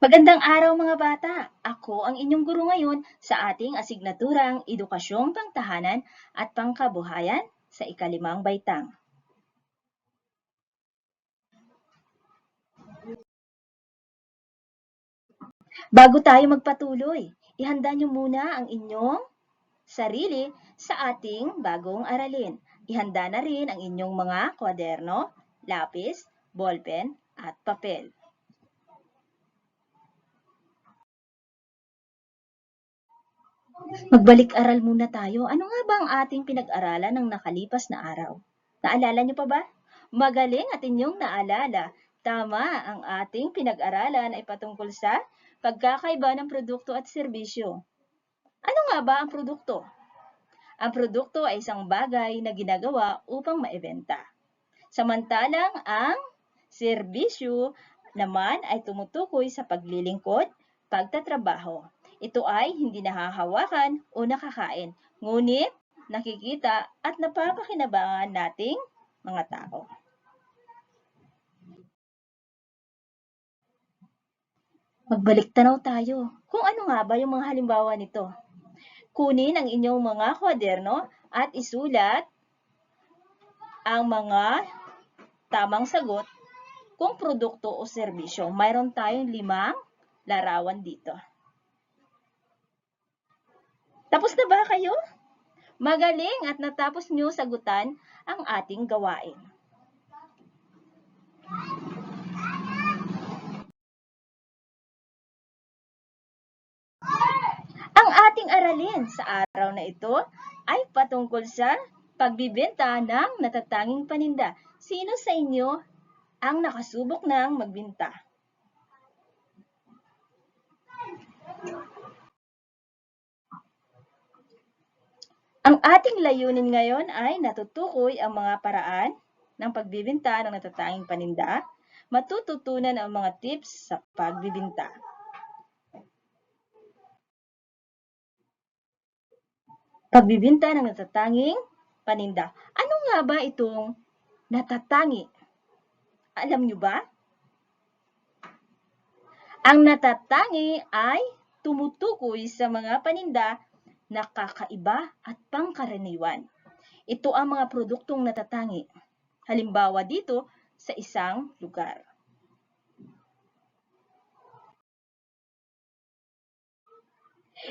Magandang araw mga bata! Ako ang inyong guro ngayon sa ating asignaturang Edukasyong Pangtahanan at Pangkabuhayan sa ikalimang baitang. Bago tayo magpatuloy, ihanda niyo muna ang inyong sarili sa ating bagong aralin. Ihanda na rin ang inyong mga kwaderno, lapis, ballpen at papel. Magbalik-aral muna tayo. Ano nga ba ang ating pinag-aralan ng nakalipas na araw? Naalala niyo pa ba? Magaling at inyong naalala. Tama, ang ating pinag-aralan ay patungkol sa pagkakaiba ng produkto at serbisyo. Ano nga ba ang produkto? Ang produkto ay isang bagay na ginagawa upang maibenta. Samantalang ang serbisyo naman ay tumutukoy sa paglilingkod, pagtatrabaho. Ito ay hindi nahahawakan o nakakain, ngunit nakikita at napapakinabangan nating mga tao. Magbalik-tanaw tayo. Kung ano nga ba yung mga halimbawa nito? Kunin ang inyong mga kwaderno at isulat ang mga tamang sagot kung produkto o serbisyo. Mayroon tayong 5 larawan dito. Tapos na ba kayo? Magaling at natapos nyo sagutan ang ating gawain. Ang ating aralin sa araw na ito ay patungkol sa pagbibenta ng natatanging paninda. Sino sa inyo ang nakasubok ng magbenta? Ang ating layunin ngayon ay natutukoy ang mga paraan ng pagbibenta ng natatanging paninda, matututunan ang mga tips sa pagbibenta. Pagbibenta ng natatanging paninda. Ano nga ba itong natatangi? Alam nyo ba? Ang natatangi ay tumutukoy sa mga paninda na kakaiba at pangkaraniwan. Ito ang mga produktong natatangi. Halimbawa dito sa isang lugar.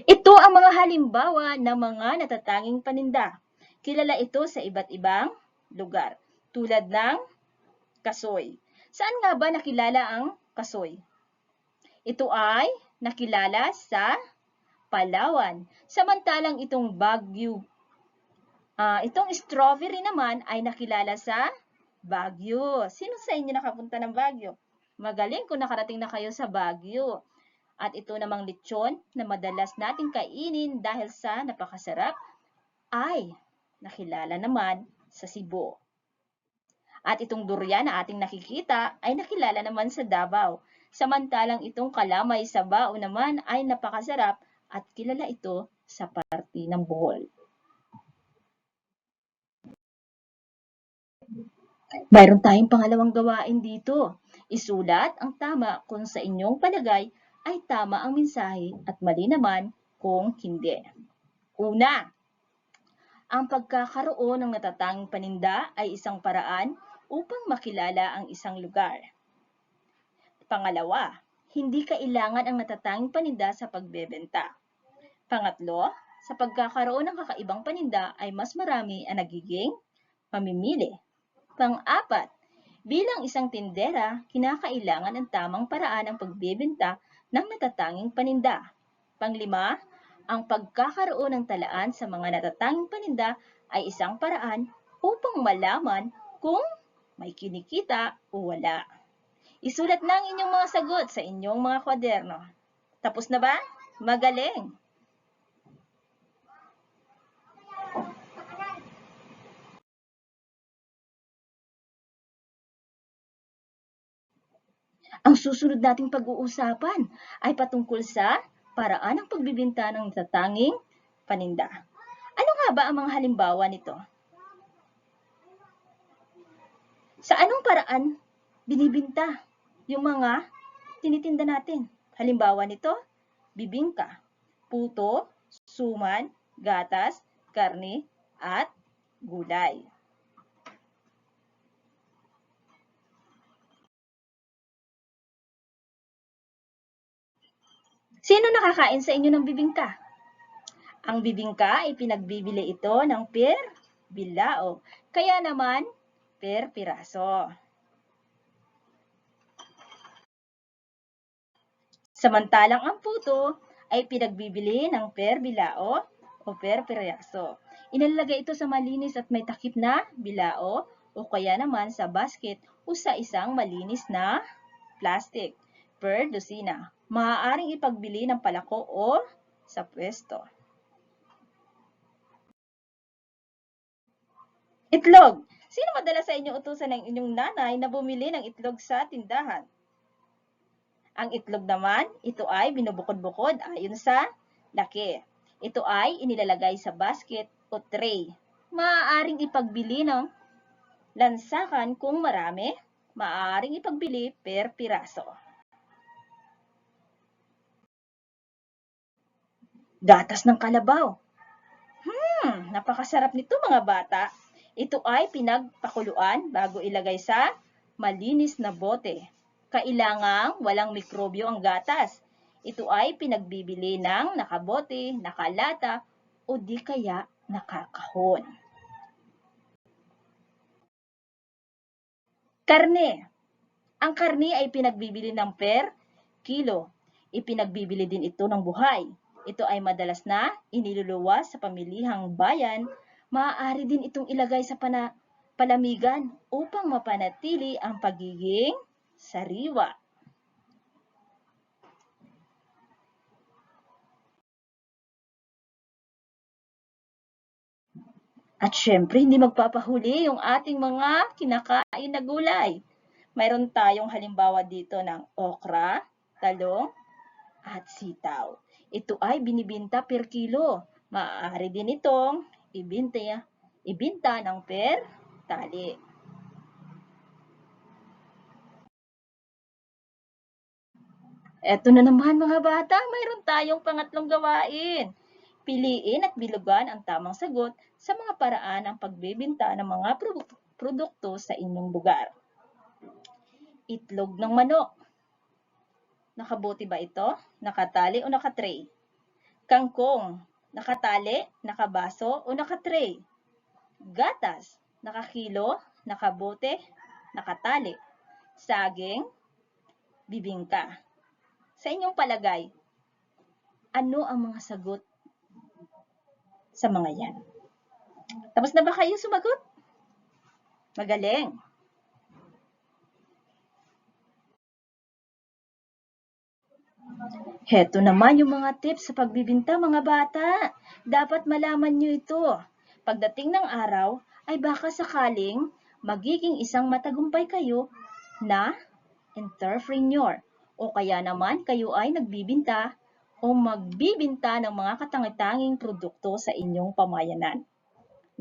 Ito ang mga halimbawa ng mga natatanging paninda. Kilala ito sa iba't ibang lugar, tulad ng kasoy. Saan nga ba nakilala ang kasoy? Ito ay nakilala sa Palawan. Samantalang itong itong strawberry naman ay nakilala sa Baguio. Sino sa inyo nakapunta ng Baguio? Magaling kung nakarating na kayo sa Baguio. At ito namang lechon na madalas nating kainin dahil sa napakasarap ay nakilala naman sa Cebu. At itong durian na ating nakikita ay nakilala naman sa Davao. Samantalang itong kalamay sa bao naman ay napakasarap at kilala ito sa parte ng Bohol. Mayroon tayong pangalawang gawain dito. Isulat ang tama kung sa inyong palagay ay tama ang mensahe at mali naman kung hindi. Una, ang pagkakaroon ng natatanging paninda ay isang paraan upang makilala ang isang lugar. Pangalawa, hindi kailangan ang natatanging paninda sa pagbebenta. Pangatlo, sa pagkakaroon ng kakaibang paninda ay mas marami ang nagiging mamimili. Pang-apat, bilang isang tindera, kinakailangan ang tamang paraan ng pagbebenta ng natatanging paninda. Panglima, ang pagkakaroon ng talaan sa mga natatanging paninda ay isang paraan upang malaman kung may kinikita o wala. Isulat na ang inyong mga sagot sa inyong mga kwaderno. Tapos na ba? Magaling! Ang susunod nating pag-uusapan ay patungkol sa paraan ng pagbibenta ng natatanging paninda. Ano nga ba ang mga halimbawa nito? Sa anong paraan binibinta yung mga tinitinda natin? Halimbawa nito, bibingka, puto, suman, gatas, karne, at gulay. Sino nakakain sa inyo ng bibingka? Ang bibingka ay pinagbibili ito ng per bilao. Kaya naman, per piraso. Samantalang ang puto ay pinagbibili ng per bilao o per piraso. Inalalagay ito sa malinis at may takip na bilao o kaya naman sa basket o sa isang malinis na plastic per dosina. Maaaring ipagbili ng palako o sa pwesto. Itlog. Sino madalas sa inyo utusan ng inyong nanay na bumili ng itlog sa tindahan? Ang itlog naman, ito ay binubukod-bukod ayon sa laki. Ito ay inilalagay sa basket o tray. Maaaring ipagbili ng lansakan kung marami, maaaring ipagbili per piraso. Gatas ng kalabaw. Napakasarap nito mga bata. Ito ay pinagpakuluan bago ilagay sa malinis na bote. Kailangang walang mikrobyo ang gatas. Ito ay pinagbibili ng nakabote, nakalata, o di kaya nakakahon. Karne. Ang karne ay pinagbibili ng per kilo. Ipinagbibili din ito ng buhay. Ito ay madalas na iniluluwas sa pamilihang bayan. Maaari din itong ilagay sa palamigan upang mapanatili ang pagiging sariwa. At syempre, hindi magpapahuli yung ating mga kinakain na gulay. Mayroon tayong halimbawa dito ng okra, talong, at sitaw. Ito ay binibinta per kilo. Maaari din itong ibinta ng per tali. Eto na naman mga bata, mayroon tayong pangatlong gawain. Piliin at bilugan ang tamang sagot sa mga paraan ng pagbebenta ng mga produkto sa inyong lugar. Itlog ng manok. Nakabote ba ito? Nakatali o nakatray? Kangkong. Nakatali, nakabaso o nakatray? Gatas. Nakakilo, nakabote, nakatali. Saging, bibingka. Sa inyong palagay, ano ang mga sagot sa mga yan? Tapos na ba kayo sumagot? Magaling! Heto naman yung mga tips sa pagbibinta mga bata. Dapat malaman nyo ito. Pagdating ng araw, ay baka sakaling magiging isang matagumpay kayo na entrepreneur. O kaya naman kayo ay nagbibinta o magbibinta ng mga katangi-tanging produkto sa inyong pamayanan.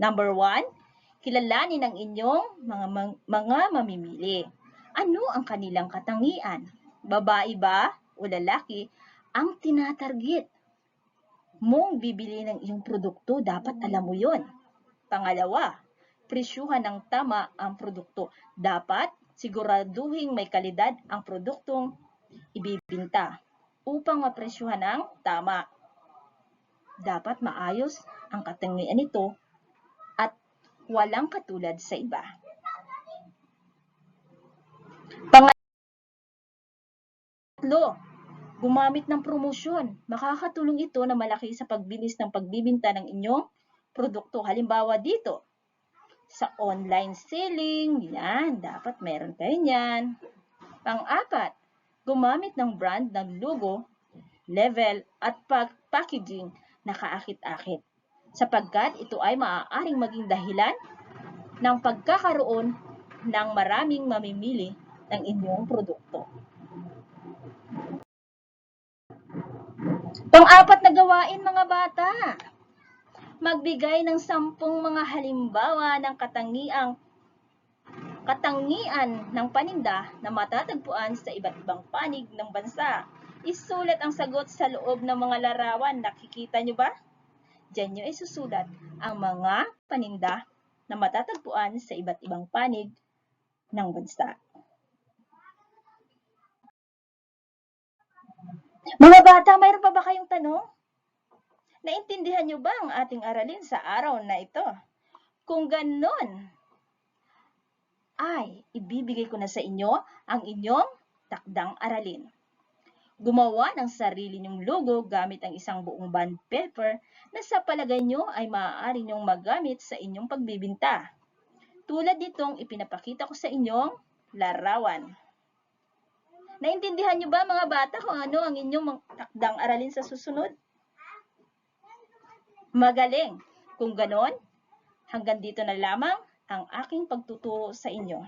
Number 1, kilalanin ang inyong mga mamimili. Ano ang kanilang katangian? Babae ba o lalaki ang tinatarget mong bibili ng iyong produkto? Dapat alam mo yon. Pangalawa, presyuhan ng tama ang produkto. Dapat siguraduhin may kalidad ang produktong ibibinta upang mapresyuhan ng tama. Dapat maayos ang katangian nito at walang katulad sa iba. Pangatlo, gumamit ng promosyon. Makakatulong ito na malaki sa pagbilis ng pagbibinta ng inyong produkto. Halimbawa dito, sa online selling, yan, dapat meron kayo niyan. Pang-apat, gumamit ng brand ng logo, level, at packaging na kaakit-akit, sapagkat ito ay maaaring maging dahilan ng pagkakaroon ng maraming mamimili ng inyong produkto. Pang-apat na gawain mga bata, magbigay ng 10 mga halimbawa ng katangian ng paninda na matatagpuan sa iba't ibang panig ng bansa. Isulat ang sagot sa loob ng mga larawan. Nakikita nyo ba? Diyan nyo isusulat ang mga paninda na matatagpuan sa iba't ibang panig ng bansa. Mga bata, mayroon pa ba kayong tanong? Naintindihan nyo ba ang ating aralin sa araw na ito? Kung ganon, ay ibibigay ko na sa inyo ang inyong takdang aralin. Gumawa ng sarili nyong logo gamit ang isang buong bond paper na sa palagay nyo ay maaari nyong magamit sa inyong pagbibinta. Tulad nitong ipinapakita ko sa inyong larawan. Naintindihan nyo ba mga bata kung ano ang inyong takdang aralin sa susunod? Magaling! Kung ganon, hanggang dito na lamang ang aking pagtuturo sa inyo.